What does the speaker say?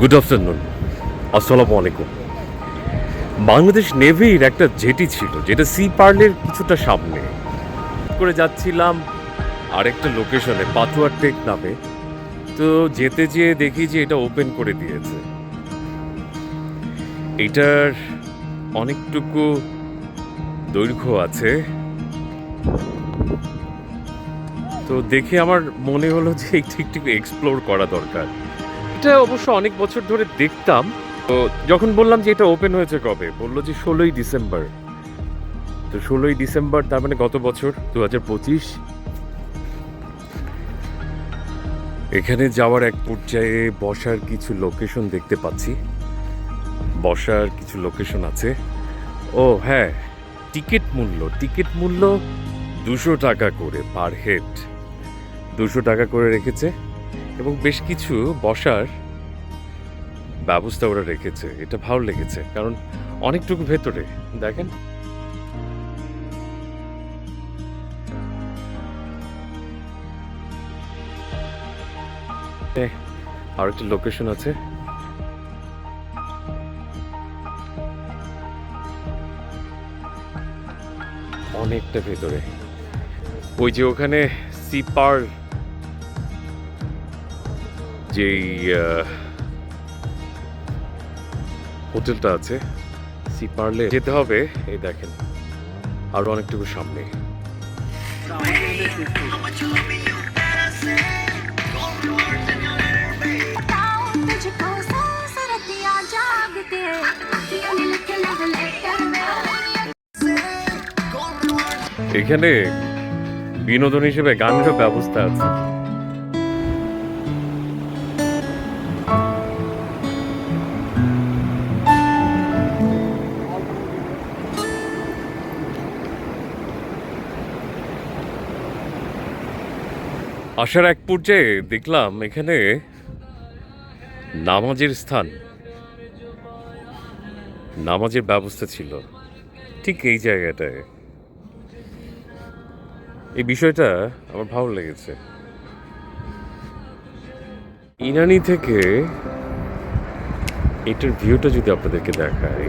Good afternoon, আসসালামু আলাইকুম। বাংলাদেশ নেভির একটা জেটি ছিল যেটা সি পার্লের কিছুটা সামনে করে যাচ্ছিলাম আরেকটা লোকেশনে, পাতুয়ার টেক নামে। তো যেতে যেয়ে দেখি যে এটা ওপেন করে দিয়েছে। এটার অনেকটুকু দৈর্ঘ্য আছে, তো দেখে আমার মনে হলো যে একটু একটু এক্সপ্লোর করা দরকার। এটা অবশ্য অনেক বছর ধরে দেখতাম। তো যখন বললাম যে এটা ওপেন হয়েছে কবে, বললো যে 16ই ডিসেম্বর। তো 16ই ডিসেম্বর তার মানে গত বছর 2025। এখানে যাওয়ার এক পর্যায়ে বসার কিছু লোকেশন দেখতে পাচ্ছি, বসার কিছু লোকেশন আছে। ও হ্যাঁ, টিকিট মূল্য 200 টাকা করে পার হেড, 200 টাকা করে রেখেছে। এবং বেশ কিছু বসার ব্যবস্থা ওরা রেখেছে, এটা ভালো লেগেছে কারণ অনেকটুকু ভেতরে দেখেন। আর একটা লোকেশন আছে, অনেকটা ভেতরে। ওই যে ওখানে সিপার যেই হোটেলটা আছে, সিপারলে যেতে হবে। এই দেখেন আরো অনেকটুকু সামনে। এখানে বিনোদন হিসেবে গানেরও ব্যবস্থা আছে। আসার এক পর্যায়ে দেখলাম এখানে নামাজের স্থান, নামাজের ব্যবস্থা ছিল ঠিক এই জায়গাটায়। এই বিষয়টা আমার ভালো লেগেছে। ইনানি থেকে এটার ভিউটা যদি আপনাদেরকে দেখায়,